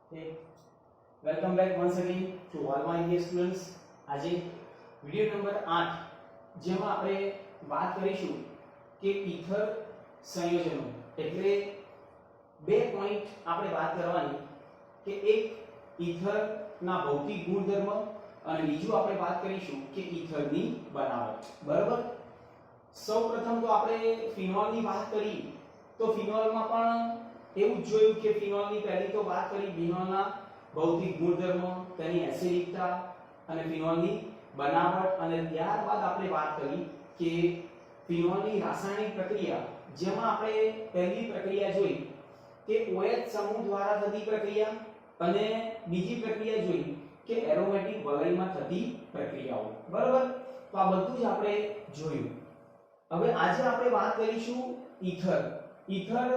Okay. Welcome back once again to all my dear students. આજે video number 8 જેમાં આપણે વાત કરીશું કે ઈથર સંયોજનો એટલે બે પોઈન્ટ આપણે વાત કરવાની કે એક ઈથરના ભૌતિક ગુણધર્મ અને બીજું આપણે વાત કરીશું કે ઈથરની બનાવટ. બરાબર? સૌપ્રથમ તો આપણે ફિનોલની વાત કરી તો ફિનોલમાં પણ એવું જ જોયું કે ફિનોલની પહેલી તો વાત કરી ફિનોલના ભૌતિક ગુણધર્મો, તેની એસિડિકતા અને ફિનોલની બનાવટ, અને ત્યારબાદ આપણે વાત કરી કે ફિનોલની રાસાયણિક પ્રક્રિયા, જેમાં આપણે પહેલી પ્રક્રિયા જોઈ કે OH સમૂહ દ્વારા થતી પ્રક્રિયા અને બીજી પ્રક્રિયા જોઈ કે એરોમેટિક વલયમાં થતી પ્રક્રિયાઓ. બરાબર? તો આ બધું જ આપણે જોયું. હવે આજે આપણે વાત કરીશું ઈથર. ઈથર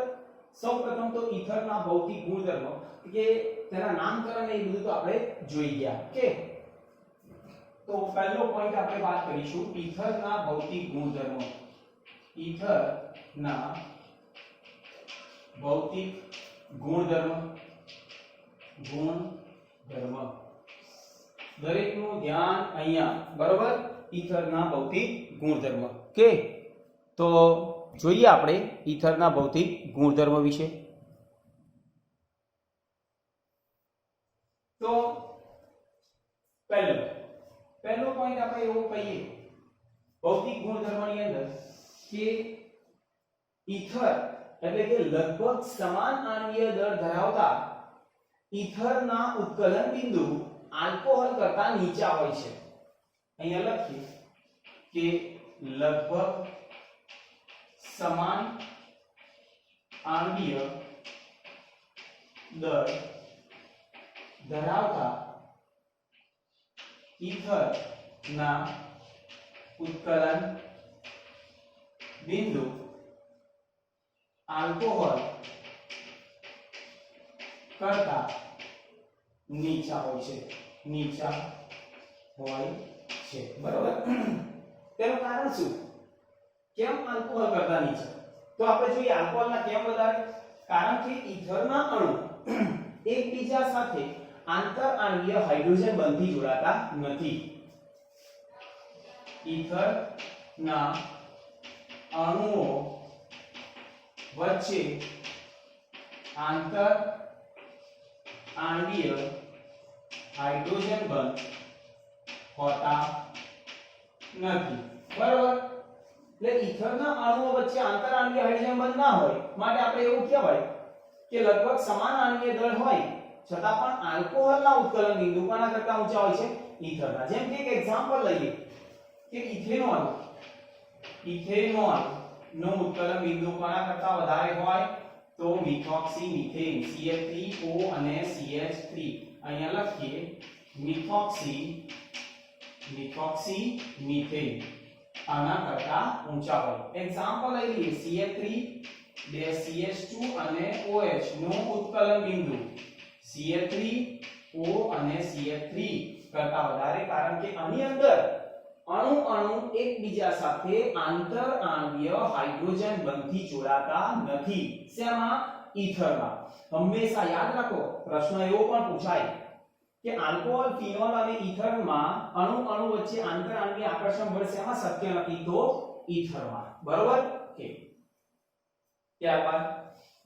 સૌપ્રથમ તો ઈથરના ભૌતિક ગુણધર્મો કે તેના નામકરણ એ બધું તો આપણે જોઈ ગયા. ઓકે, તો પહેલો પોઈન્ટ આપણે વાત કરીશું ઈથરના ભૌતિક ગુણધર્મો. ઈથરના ભૌતિક ગુણધર્મ. દરેકનું ધ્યાન અહીંયા. બરોબર? ઈથરના ભૌતિક ગુણધર્મ. ઓકે, તો જોઈએ આપણે ઈથરના ભૌતિક ગુણધર્મ વિશે. તો પહેલો પોઈન્ટ આપણે એવો કહીએ ભૌતિક ગુણધર્મની અંદર કે ઈથર એટલે કે લગભગ સમાન આણ્વીય દળ ધરાવતા ઈથરના ઉત્કલન બિંદુ આલ્કોહોલ કરતા નીચા હોય છે. અહીંયા લખીએ કે લગભગ સમાન આણ્વીય દળ ધરાવતા ઈથરના ઉત્કલન બિંદુ આલ્કોહોલ કરતા નીચા હોય છે. બરાબર? તેનું કારણ શું? કેમ આલ્કોહોલ કરતા નીચા? તો આપણે જોઈએ આલ્કોહોલના કેમ વધારે? કારણ કે ઈથરના અણુ એકબીજા સાથે આંતર આણ્વીય હાઇડ્રોજન બંધથી જોડાતા નથી. ઈથરના અણુઓ વચ્ચે આંતર આણ્વીય હાઇડ્રોજન બંધ હોતા નથી. બરાબર? એટલે ઈથરના અણુઓ વચ્ચે આંતર આણ્વીય હાઇડ્રોજન બંધ ના હોય માટે આપણે એવું કહેવાય કે લગભગ સમાન આણ્વીય દળ હોય છતાં પણ આલ્કોહોલના ઉત્કલન બિંદુ કોના કરતા ઊંચા હોય છે? ઈથરના. જેમ કે એક એક્ઝામ્પલ લઈએ કે ઇથેનોલ નું ઉત્કલન બિંદુ કોના કરતા વધારે હોય? તો મિથોક્સી મિથેન CH3O અને CH3. અહીંયા લખીએ મિથોક્સી મિથેન આના કરતા ઊંચા હોય. એક્ઝામ્પલ લઈ લઈએ CH3 CH2 અને OH નું ઉત્કલન બિંદુ CH3O અને CH3 કરતા વધારે, કારણ કે આની અંદર અણુ એકબીજા સાથે આંતર આણ્વીય હાઇડ્રોજન બંધથી જોડાતા નથી. શેમાં? ઈથરમાં. હંમેશા યાદ રાખો, પ્રશ્ન એવો પણ પૂછાય કે આલ્કોહોલ, ફિનોલ અને ઈથરમાં અણુ વચ્ચે આંતર આણ્વીય આકર્ષણ બળ શેમાં શક્ય નથી? તો ઈથરમાં. બરોબર? કે ત્યારબાદ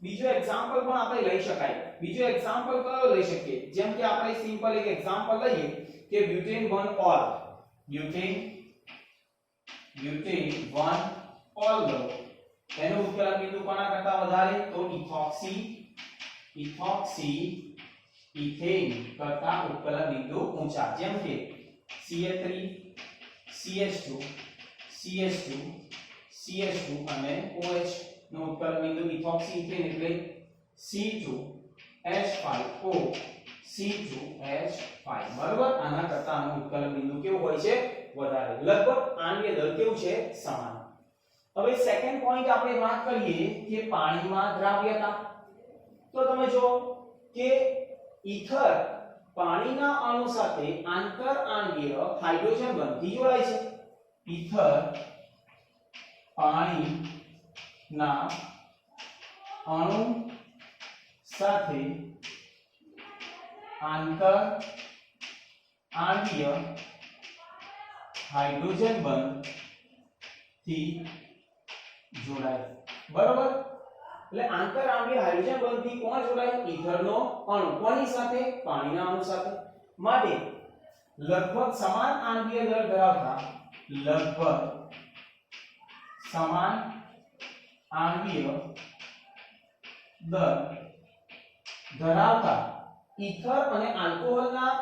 બીજો એક્ઝામ્પલ પણ આપણે લઈ શકાય. બીજો એક્ઝામ્પલ કયો લઈ શકીએ? જેમ કે આપણે સિમ્પલ એક એક્ઝામ્પલ લઈએ કે બ્યુટેન 1 ઓલ. બ્યુટેન 1 ઓલ લો. એનું ઉત્કલન બિંદુ કોના કરતા વધારે? તો ઇથોક્સી ઇથેન કરતા ઉત્કલન બિંદુ ઊંચા. જેમ કે CH3 CH2 અને OH નું ઉત્કલન બિંદુ ઇથોક્સી ઇથેન એટલે C2H5O C2H5. બરાબર? આના કરતા આનું ઉત્કલન બિંદુ કેવું હોય છે? વધારે. લગભગ આણ્વીય દળ કેવું છે? સમાન. હવે સેકન્ડ પોઈન્ટ આપણે વાત કરીએ કે પાણીમાં દ્રાવ્યતા. તો તમે જો કે ઈથર પાણીના અણુ સાથે આંતર આણ્વીય હાઇડ્રોજન બંધથી જોડાય છે. ઈથર પાણીના અણુ સાથે આંતર આણ્વીય હાઇડ્રોજન બંધ થી જોડાય. બરોબર, એટલે આંતર આણ્વીય હાઇડ્રોજન બંધ થી કોણ જોડાય? ઈથરનો અણુ. કોની સાથે? પાણીના અણુ સાથે. માટે લગભગ સમાન આણ્વીય દળ ધરાવતા ઈથર અને આલ્કોહોલના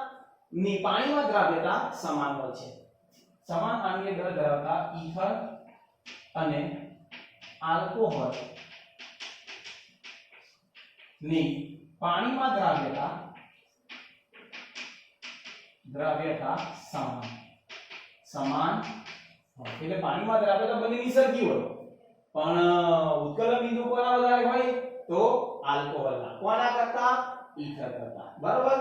પાણીમાં દ્રાવ્યતા સમાન હોય છે. સમાન આણ્વીય દળ ધરાવતા ઈથર અને આલ્કોહોલ ની પાણીમાં દ્રાવ્યતા સમાન એટલે પાણીમાં દ્રાવ્યતા બંનેની સરખી હોય, પણ ઉત્કલન બિંદુ કોના વધારે હોય? તો આલ્કોહોલના. કોના કરતા? ઈથર કરતા. બરોબર,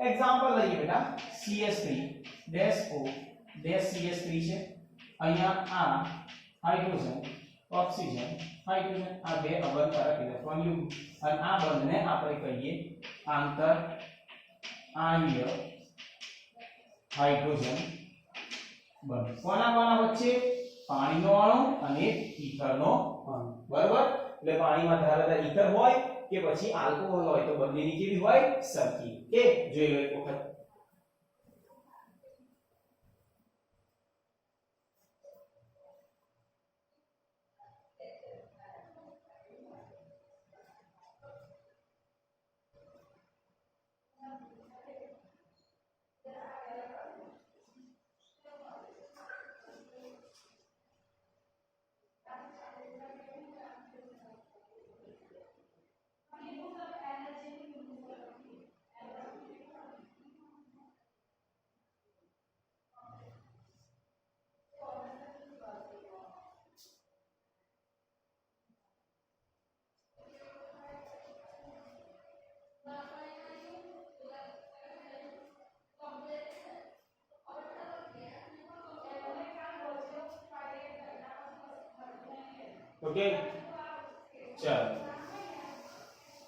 એક્ઝામ્પલ લઈએ બેટા. CH3-O-CH3 છે. અહીંયા આ હાઇડ્રોજન ઓક્સિજન હાઇડ્રોજન આ બે અબંધકારક ઇલેક્ટ્રોન યુગ્મ, અને આ બંધને આપણે કહીએ આંતર આણ્વીય હાઇડ્રોજન બંધ. કોના વચ્ચે? પાણીનો અણુ અને ઈથરનો અણુ. બરોબર, એટલે પાણીમાં ધરાવતા ઈથર હોય કે પછી આલ્કોહોલ હોય તો બંનેની કેવી હોય? સરખી. કે જોઈ લો એક વખત. ઓકે, ચાલો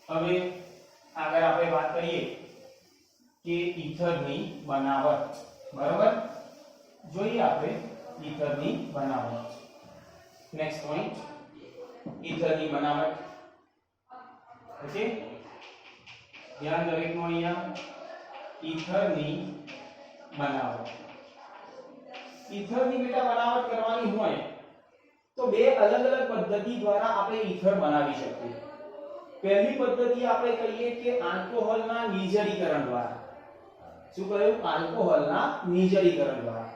હવે આગળ આપણે વાત કરીએ કે ઈથરની બનાવટ. બરોબર, જોઈએ આપણે ઈથરની બનાવટ. નેક્સ્ટ પોઈન્ટ, ઈથરની બનાવટ. ઓકે, ધ્યાન દરેકનો અહીંયા. ઈથરની બનાવટ. ઈથરની બેટા બનાવટ કરવાની હોય તો બે અલગ અલગ પદ્ધતિ દ્વારા આપણે ઈથર બનાવી શકીએ. પહેલી પદ્ધતિ આપણે કહીએ કે આલ્કોહોલના નિર્જલીકરણ દ્વારા. શું કહ્યું? આલ્કોહોલના નિર્જલીકરણ દ્વારા.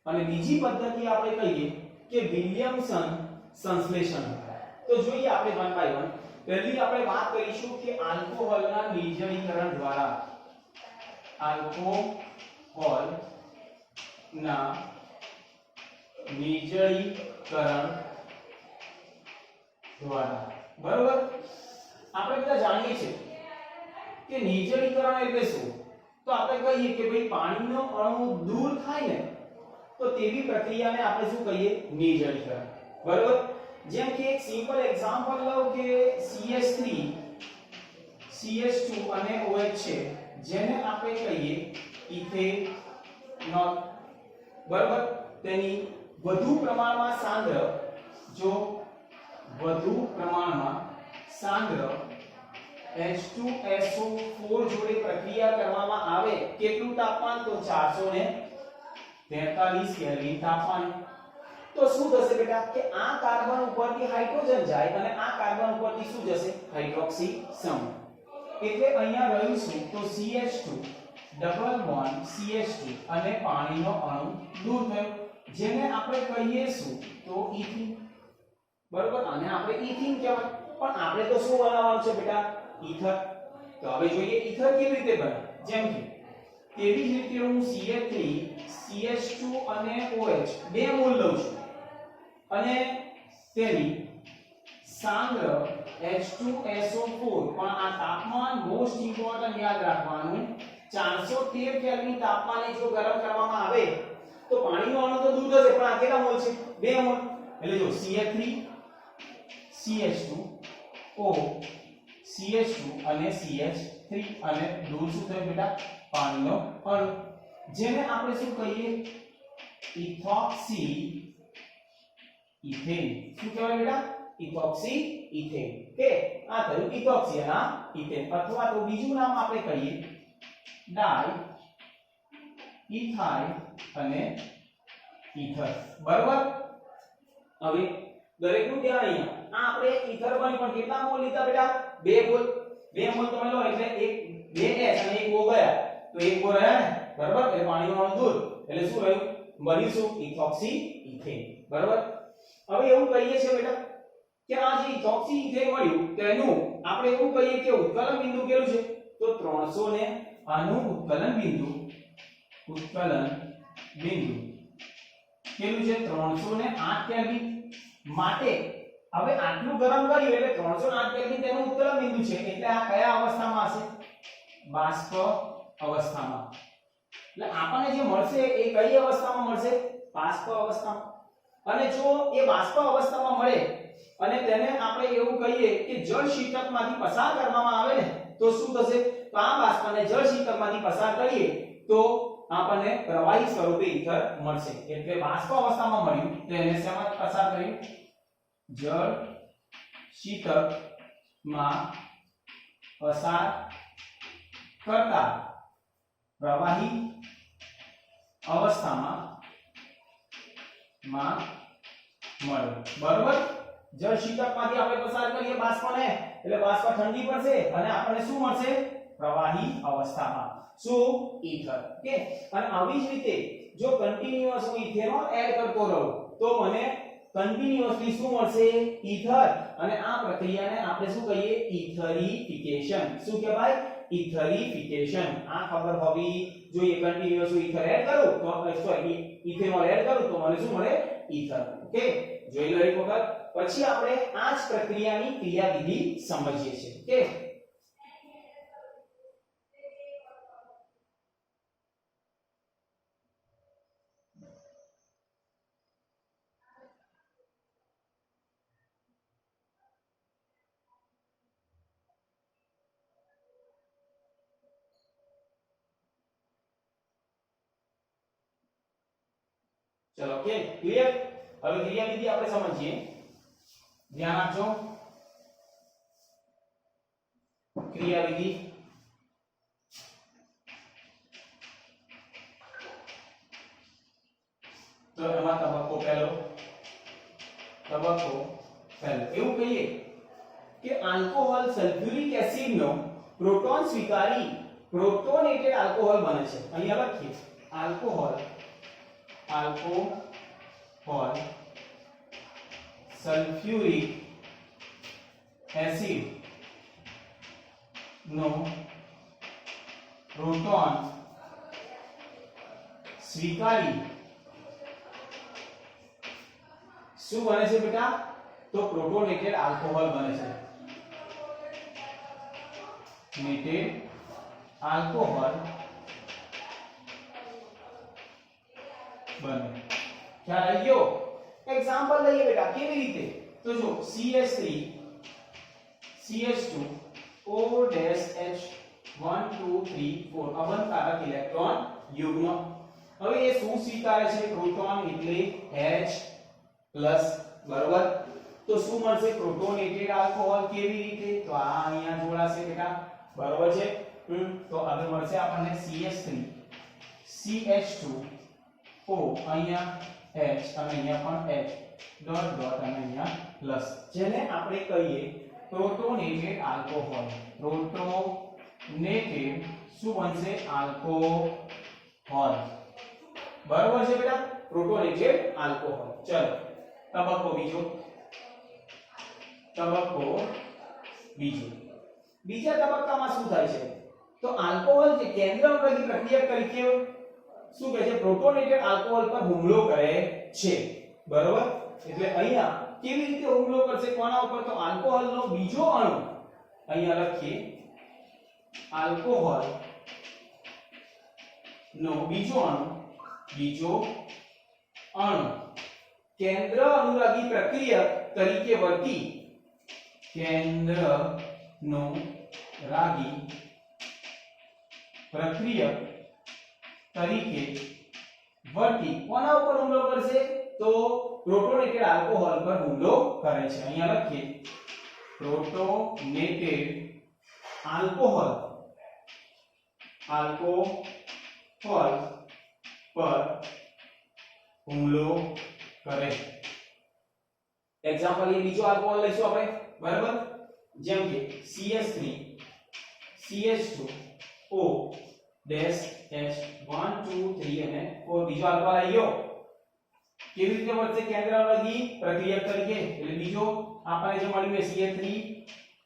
અને બીજી પદ્ધતિ આપણે કહીએ કે વિલિયમસન સંશ્લેષણ. તો જોઈએ આપણે વન બાય વન. પહેલી આપણે વાત કરીશું કે આલ્કોહોલના નિર્જલીકરણ દ્વારા. આલ્કોહોલના નિર્જલીકરણ દ્વારા. બરોબર, આપણે બધા જાણીએ છીએ કે નિર્જલીકરણ એટલે શું? તો આપણે કહીએ કે ભાઈ પાણીનો અણુ દૂર થાય ને તો તેવી પ્રક્રિયાને આપણે શું કહીએ? નિર્જલીકરણ. બરોબર, જેમ કે એક સિમ્પલ એક્ઝામ્પલ લઉં કે CH3 CH2 અને OH છે, જેને આપણે કહીએ ઇથેનોલ. બરોબર, તેની વધુ પ્રમાણમાં સાંદ્ર H2SO4 જોડે પ્રક્રિયા કરવામાં આવે. કેટલું તાપમાન? તો 443 કેલ્વિન તાપમાન. તો શું થશે બેટા કે આ કાર્બન ઉપરથી હાઇડ્રોજન જાય અને આ કાર્બન ઉપરથી શું જશે? હાઇડ્રોક્સી સમૂહ. એટલે અહીંયા રહ્યું શું? તો CH2 ડબલ બોન્ડ CH2 અને પાણીનો અણુ દૂર થયો, જેને આપણે કહીએ શું? તો ઇથિન. બરોબર, આને આપણે ઇથિન કહેવાય. પણ આપણે તો શું બનાવવાનું છે બેટા? ઈથર. તો હવે જોઈએ ઈથર કેવી રીતે બને. જેમ કે તેવી જ રીતે હું CH3 CH2 અને OH બે મોલ લઉં છું અને તેની સાંદ્ર H2SO4, પણ આ તાપમાન મોસ્ટ ઇમ્પોર્ટન્ટ યાદ રાખવાનું, 413 કેલ્વિન તાપમાને જો ગરમ કરવામાં આવે તો પાણીનો અણુ તો દૂર જશે, પણ આ કેટલા મોલ છે? 2 મોલ. એટલે જો CH3 CH2 O CH2 અને CH3 અને દૂર શું થયું બેટા પાણીનો અણુ જેને આપણે શું કહીએ ઇથોક્સી ઇથેન શું કહેવાય બેટા ઇથોક્સી ઇથેન કે આ થયું ઇથોક્સી અને આ ઇથેન અથવા તો બીજું નામ આપણે કહીએ ડાઈ ઇથાઇલ અને ઈથર બરાબર હવે દરેકનું ધ્યાન અહીંયા આ આપણે ઈથર બની પણ કેટલા મોલ લીધા બેટા 2 મોલ 2 મોલ તમે લો એટલે એક 2 H અને 1 O ગયા તો 1 O રહ્યા ને બરાબર એટલે પાણીનો અણુ દૂર એટલે શું રહ્યું બન્યું શું ઇથોક્સી ઇથેન બરાબર હવે એવું કહીએ છે બેટા કે આ જે ઇથોક્સી ઇથેન મળ્યું તેનું આપણે એવું કહીએ કે ઉત્કલન બિંદુ કેટલું છે તો 300 ને આનું ઉત્કલન બિંદુ કેટલું છે 308 કેલ્વિન માટે હવે આટલું ગરમ કર્યું એટલે 308 કેલ્વિન તેનું ઉત્કલન બિંદુ છે એટલે આ કયા અવસ્થામાં હશે બાષ્પ અવસ્થામાં એટલે આપણને જે મળશે એ કઈ અવસ્થામાં મળશે બાષ્પ અવસ્થામાં અને જો એ બાષ્પ અવસ્થામાં મળે અને તેને આપણે એવું કહીએ કે જળ શીતકમાંથી પસાર કરવામાં આવે ને તો શું થશે તો આ બાષ્પને જળ શીતકમાંથી પસાર કરીએ તો આપણને પ્રવાહી સ્વરૂપે ઈથર મળશે એટલે બાષ્પ અવસ્થામાં મળ્યું તો એને શેમાં પસાર કર્યું જળ શીતકમાં પસાર કરતા પ્રવાહી અવસ્થામાં મળ્યું બરોબર જળ શીતકમાંથી આપણે પસાર કરીએ બાષ્પને એટલે બાષ્પ ઠંડી પડશે અને આપણને શું મળશે પ્રવાહી અવસ્થામાં શું ઈથર કે અને આવી જ રીતે જો કન્ટીન્યુઅસ હું ઇથેનોલ એડ કરતો રહું તો મને કન્ટીન્યુઅસલી શું મળશે ઈથર અને આ પ્રક્રિયાને આપણે શું કહીએ ઇથરિફિકેશન શું કહેવાય ઇથરિફિકેશન આ ખબર હોવી જોઈએ કન્ટીન્યુઅસ હું ઈથર એડ કરું તો સોરી ઇથેનોલ એડ કરું તો મને શું મળે ઈથર ઓકે જોઈ લો એક વખત પછી આપણે આ જ પ્રક્રિયાની ક્રિયાવિધિ સમજીએ છીએ ઓકે चलो ओके क्लियर હવે ક્રિયાવિધિ આપણે સમજીએ ધ્યાન આપજો ક્રિયાવિધિ તો એમાં તબક્કો પહેલો એવું કહીએ કે આલ્કોહોલ સલ્ફ્યુરિક એસિડ નો પ્રોટોન સ્વીકારી પ્રોટોનેટેડ આલ્કોહોલ બને છે અહીંયા લખીએ આલ્કોહોલ સલ્ફ્યુરિક એસિડ નો પ્રોટોન સ્વીકારી શું બને છે બેટા તો પ્રોટોનેટેડ આલ્કોહોલ બને છે નેટેડ આલ્કોહોલ બને ખ્યાલ આવી ગયો એક્ઝામ્પલ લઈએ બેટા કેવી રીતે તો જો CH3 CH2 O-H 1 2 3 4 અબંધકારક ઇલેક્ટ્રોન યુગ્મ હવે એ શું સ્વીકારે છે પ્રોટોન એટલે H બરોબર તો શું મળશે પ્રોટોનેટેડ આલ્કોહોલ કેવી રીતે તો આ અહીંયા જોડાશે બેટા બરોબર છે તો હવે મળશે આપણને CH3 CH2 O અહીંયા H અને અહીંયા પણ H ડોટ ડોટ અને અહીંયા પ્લસ જેને આપણે કહીએ પ્રોટોનેટેડ આલ્કોહોલ પ્રોટોનેટેડ શું બનશે આલ્કોહોલ બરોબર છે બેટા પ્રોટોનેટેડ આલ્કોહોલ ચલો તબક્કો બીજો બીજા તબક્કામાં શું થાય છે તો આલ્કોહોલ જે કેન્દ્ર અનુરાગી પ્રક્રિયા તરીકે શું કહે છે પ્રોટોનેટેડ આલ્કોહોલ પર હુમલો કરે છે બરોબર એટલે અહીંયા કેવી રીતે હુમલો કરશે કોના ઉપર તો આલ્કોહોલનો બીજો અણુ અહીંયા લખીએ આલ્કોહોલ નો બીજો અણુ કેન્દ્ર અનુરાગી પ્રક્રિયા તરીકે વર્તી કેન્દ્ર નો રાગી પ્રક્રિયક તરીકે વર્તી કોના ઉપર હુમલો કરશે તો પ્રોટોનેટેડ આલ્કોહોલ પર હુમલો કરે છે અહીંયા લખીએ પ્રોટોનેટેડ આલ્કોહોલ પર હુમલો કરે એક્ઝામ્પલ એ બીજો આલ્કોહોલ લઈશું આપણે બરાબર જેમ કે CH3 CH2O ડેશ H 1 2 3 અને 4 બીજો આલ્કોહોલ આવી ગયો કેવી રીતે વધશે કેન્દ્ર અલગી પ્રક્રિયક તરીકે એટલે બીજો આપણે જે મળ્યું એ CH3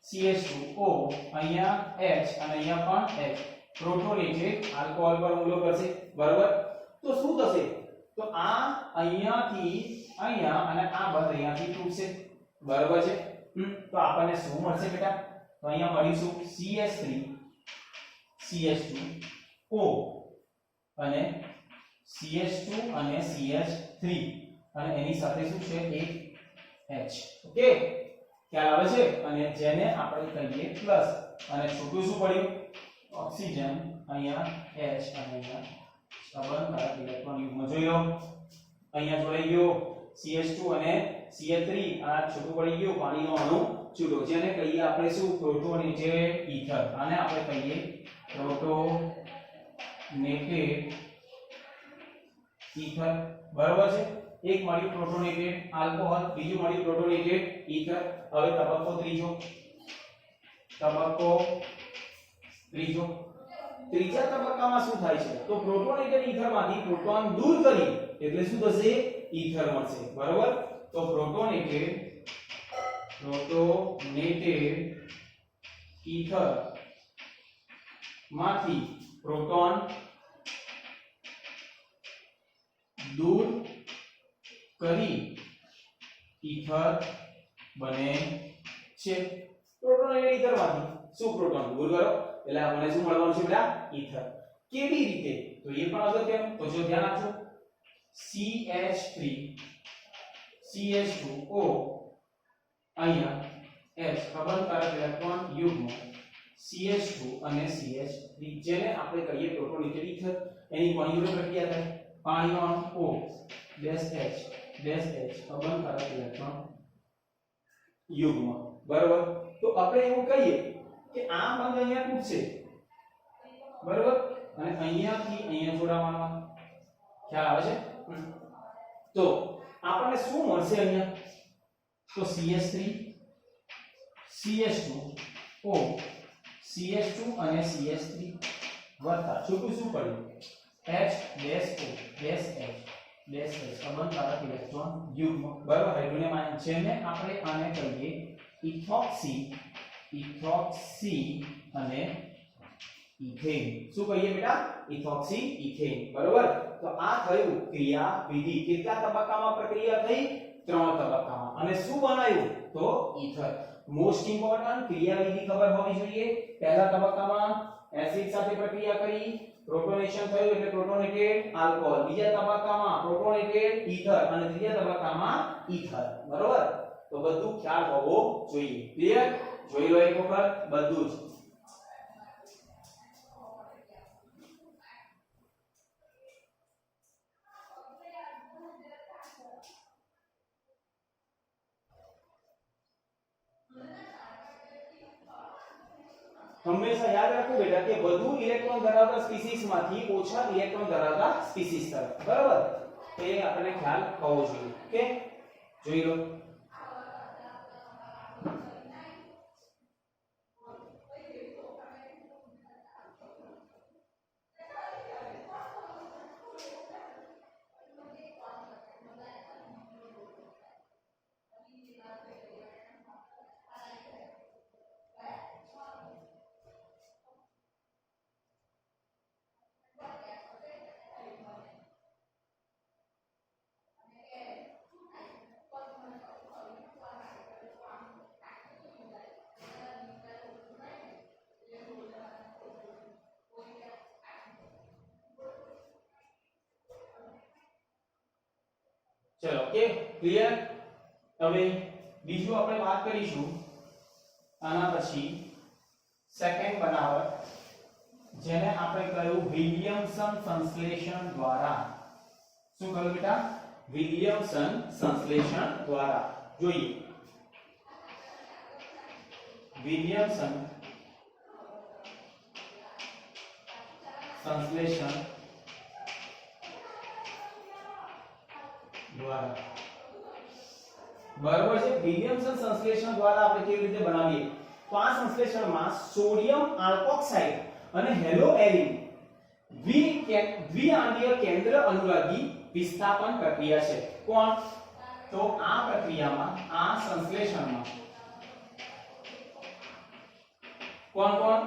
CH2O અહીંયા H અને અહીંયા પણ H પ્રોટોનેટેડ આલ્કોહોલ પર હુમલો કરશે બરાબર તો શું થશે તો આ અહીંયાથી અહીંયા અને આ બંધ અહીંયાથી તૂટશે બરાબર છે તો આપણને શું મળશે બેટા તો અહીંયા મળીશું CH3 CH2O અને CH2 અને CH3 અને એની સાથે શું છે એક H ઓકે ખ્યાલ આવે છે અને જેને આપણે કહીએ પ્લસ અને છોટું શું પડ્યું ઓક્સિજન અહીંયા H અને અહીંયા સંબંધકારક ઇલેક્ટ્રોન યુગ્મ જોઈ લો અહીંયા જોડાઈ ગયો CH2 અને CH3 આ છોટું પડી ગયું પાણીનો અણુ છૂટો જેને કહીએ આપણે શું પ્રોટોનેટેડ ઈથર આને આપણે કહીએ પ્રોટોનેટેડ ઈથર બરાબર છે એક મળ્યું પ્રોટોનેટેડ આલ્કોહોલ બીજું મળ્યું પ્રોટોનેટેડ ઈથર હવે તબક્કો ત્રીજો ત્રીજા તબક્કામાં શું થાય છે તો પ્રોટોનેટેડ ઈથરમાંથી પ્રોટોન દૂર કરી એટલે શું થશે ઈથર મળશે બરાબર તો પ્રોટોનેટેડ ઈથર માંથી પ્રોટોન દૂર કરી ઈથર બને છે પ્રોટોનેટેડ ઈથરમાંથી શું પ્રોટોન દૂર કરો એટલે આપણને શું મળવાનું છે બેટા ઈથર કેવી રીતે તો એ પણ અગત્યનું તો જો ધ્યાન આપજો CH3 CH2O અહીંયા H સંબંધકારક ઇલેક્ટ્રોન યુગ્મ CH2 અને CH3 જેને આપણે કહીએ પ્રોટોનેટેડ ઈથર એની કોણીય પ્રક્રિયા થાય પાણીનો અણુ O ડેશ H સંબંધકારક ઇલેક્ટ્રોન યુગ્મ બરાબર તો આપણે એવું કહીએ કે આ બંધ અહીંયા તૂટશે બરાબર અને અહીંયાથી અહીંયા જોડાવાનો ખ્યાલ આવે છે તો આપણને શું મળશે અહીંયા તો CH3 CH2O CH2 અને CH3 વત્તા છૂટું શું પડ્યું H dash O dash H સંબંધકારક ઇલેક્ટ્રોન યુગ્મ બરાબર હાઇડ્રોજન આયન જેને આપણે આને કહીએ ઇથોક્સી અને ઇથેન શું કહીએ બેટા ઇથોક્સી ઇથેન બરાબર તો આ થયું ક્રિયાવિધિ કેટલા તબક્કામાં પ્રક્રિયા થઈ 3 તબક્કામાં અને શું બનાવ્યું તો ઈથર મોસ્ટ ઇમ્પોર્ટન્ટ ક્રિયાવિધિ ખબર હોવી જોઈએ પહેલા તબક્કામાં એસિડ સાથે પ્રક્રિયા કરી પ્રોટોનેશન થયું એટલે પ્રોટોનેટેડ આલ્કોહોલ બીજા તબક્કામાં પ્રોટોનેટેડ ઈથર અને ત્રીજા તબક્કામાં ઈથર બરાબર તો બધું ખ્યાલ હોવો જોઈએ ક્લિયર જોઈ લો એક વખત બધું જ હંમેશા યાદ રાખવું બેટા કે વધુ ઇલેક્ટ્રોન ધરાવતા સ્પીસીસ માંથી ઓછા ઇલેક્ટ્રોન ધરાવતા સ્પીસીસ તરફ બરાબર એ આપણે ખ્યાલ હોવો જોઈએ ઓકે જોઈ લો चलो ओके क्लियर હવે બીજું આપણે વાત કરીશું આના પછી સેકન્ડ બનાવટ જેને આપણે કહ્યું વિલિયમસન સંશ્લેષણ દ્વારા. શું કહ્યું બેટા? વિલિયમસન સંશ્લેષણ દ્વારા. જોઈએ વિલિયમસન સંશ્લેષણ દ્વારા. બરાબર છે. વિલિયમસન સંશ્લેષણ દ્વારા આપણે કેવી રીતે બનાવીએ? તો આ સંશ્લેષણમાં સોડિયમ આલ્કોક્સાઇડ અને હેલોએરિન દ્વિઆંગીય કેન્દ્ર અનુરાગી વિસ્થાપન પ્રક્રિયા છે. કોણ? તો આ પ્રક્રિયામાં, આ સંશ્લેષણમાં કોણ કોણ?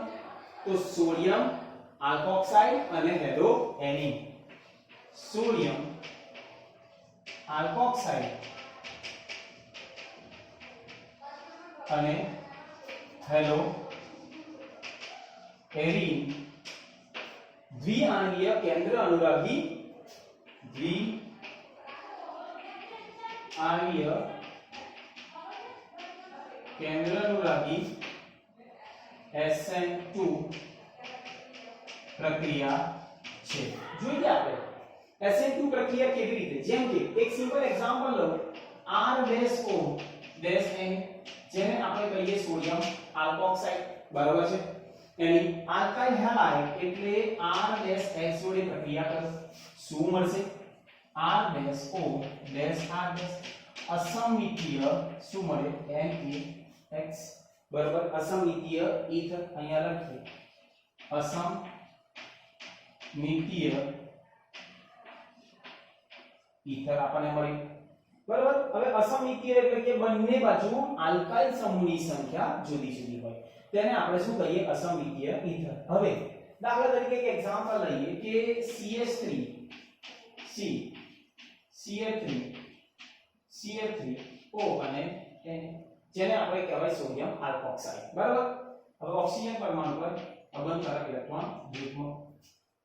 તો સોડિયમ આલ્કોક્સાઇડ અને હેલોએરિન. સોડિયમ આલ્કોક્સાઇડ અને હેલોએરિન દ્વિઆંગીય કેન્દ્ર અનુરાગી SN2 પ્રક્રિયા છે. જોઈએ આપણે SN2 પ્રક્રિયા કેવી રીતે. જેમ કે એક સિમ્પલ એક્ઝામ્પલ લો, R-O-N જેને આપણે કહીએ સોડિયમ આલ્કોક્સાઇડ. બરાબર છે. એની આલ્કાઇલ હેલાઇડ એટલે R-H જોડે પ્રક્રિયા કરો. શું મળશે? R-O-R. અસમિતીય શું મળે? NaX. બરાબર. અસમિતીય ઈથર અહીંયા લખીએ. અસમિતીય ઈથર આપણને મળી. બરાબર. હવે અસમિતીય એટલે કે બંને બાજુ આલ્કાઇલ સમૂહની સંખ્યા જુદી જુદી હોય, તેને આપણે શું કહીએ? અસમિતીય ઈથર. હવે દાખલા તરીકે એક એક્ઝામ્પલ લઈએ કે CH3O અને જેને આપણે કહેવાય સોડિયમ આલ્કોક્સાઇડ. બરાબર. હવે ઓક્સિજન પરમાણુ પર અબંધકારક ઇલેક્ટ્રોન યુગ્મ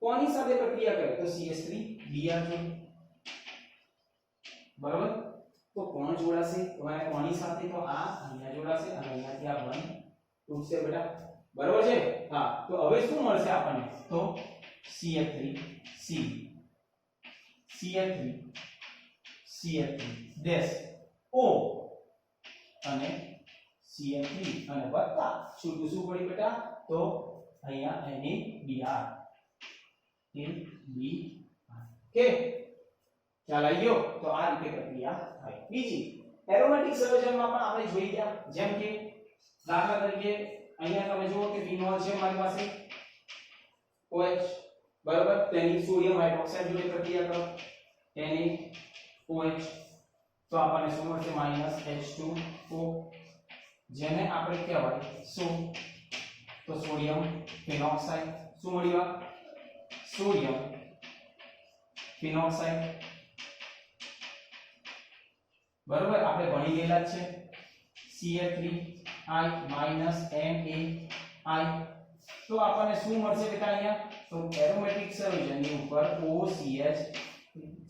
કોની સાથે પ્રક્રિયા કરે? તો CH3 Br જોડે. બરાબર. તો કોણ જોડાશે? તો કોની સાથે? તો આ અહીંયા જોડાશે અને અહીંયાથી આ બંધ તૂટશે બેટા. બરાબર છે. હા. તો હવે શું મળશે આપણને? તો CH3 O અને CH3 અને વત્તા છૂટું શું પડી બેટા? તો અહીંયા NaBr. ઓકે, ખ્યાલ આવી ગયો? તો આ રીતે પ્રક્રિયા થાય. બીજી એરોમેટિક સંયોજનમાં પણ આપણે જોઈ ગયા. જેમ કે દાખલા તરીકે અહીંયા તમે જુઓ કે ફિનોલ છે મારી પાસે OH. બરાબર. તેની સોડિયમ હાઇડ્રોક્સાઇડ જોડે પ્રક્રિયા કરો NaOH. તો આપણને શું મળશે? -H2O જેને આપણે કહેવાય શું? તો સોડિયમ ફિનોક્સાઇડ. શું મળ્યું? Sodium phenoxide. બરાબર. આપણે ભણી ગયેલા છે. Ca3I NaI. તો આપણને શું મળશે બેટા અહીંયા? તો એરોમેટિક સંયોજનની ઉપર OCH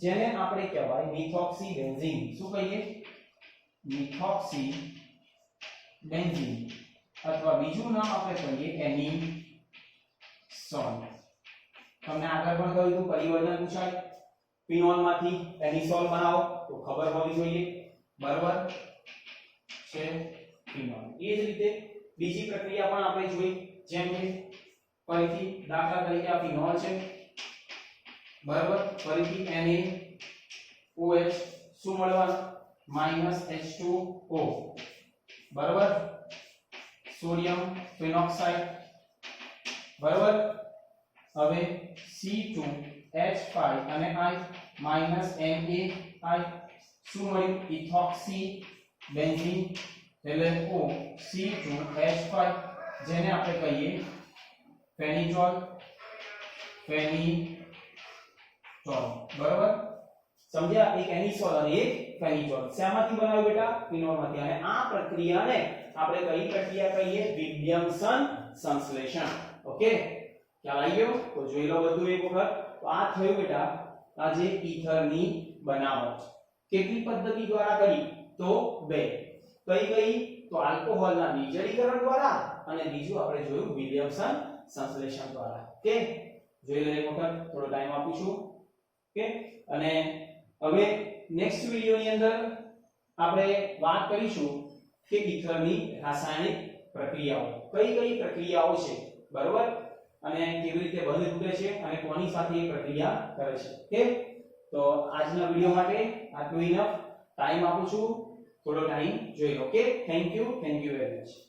જેને આપણે કહેવાય મિથોક્સી બેન્ઝીન. શું કહીએ? મિથોક્સી બેન્ઝીન અથવા બીજું નામ આપણે કહીએ એનિસોલ. તમને આગળ પણ કહ્યું હતું પરિવર્તન પૂછાય, ફિનોલમાંથી એનિસોલ બનાવો તો ખબર હોવી જોઈએ. બરાબર છે. ફિનોલ. એ જ રીતે બીજી પ્રક્રિયા પણ આપણે જોઈ. જેમ કે ફરીથી દાખલા તરીકે આ ફિનોલ છે. બરાબર. ફરીથી NaOH શું મળવાનું? -H2O. બરાબર. Sodium phenoxide. બરાબર. હવે C2H5 અને I -NaI શું મળ્યું? ઇથોક્સી બેન્ઝીન એટલે O C2H5 જેને આપણે કહીએ ફેનિઝોલ. બરાબર. સમજ્યા? એક એનિસોલ અને એક ફેનિઝોલ. શેમાંથી બનાવ્યું બેટા? ફિનોલમાંથી. અને આ પ્રક્રિયાને આપણે કઈ પ્રક્રિયા કહીએ? વિલિયમસન સંશ્લેષણ. ઓકે, ખ્યાલ આવી ગયો? તો જોઈ લો બધું એક વખત. તો આ થયું બેટા આ જે ઈથરની બનાવટ. કેટલી પદ્ધતિ દ્વારા કરી? તો બે. કઈ કઈ? તો આલ્કોહોલના નિર્જલીકરણ દ્વારા અને બીજું આપણે જોયું વિલિયમસન સંશ્લેષણ દ્વારા. ઓકે, જોઈ લો એક વખત, થોડો ટાઈમ આપું છું. ઓકે, અને હવે નેક્સ્ટ વિડિયોની અંદર આપણે વાત કરીશું કે ઈથરની રાસાયણિક પ્રક્રિયાઓ, કઈ કઈ પ્રક્રિયાઓ છે, બરોબર, અને કેવી રીતે બંધ તૂટે છે અને કોની સાથે એ પ્રક્રિયા કરે છે. ઓકે, તો આજના વિડિયો માટે આટલું ઇનફ. ટાઈમ આપું છું, થોડો ટાઈમ જોઈ લો. Okay, thank you very much.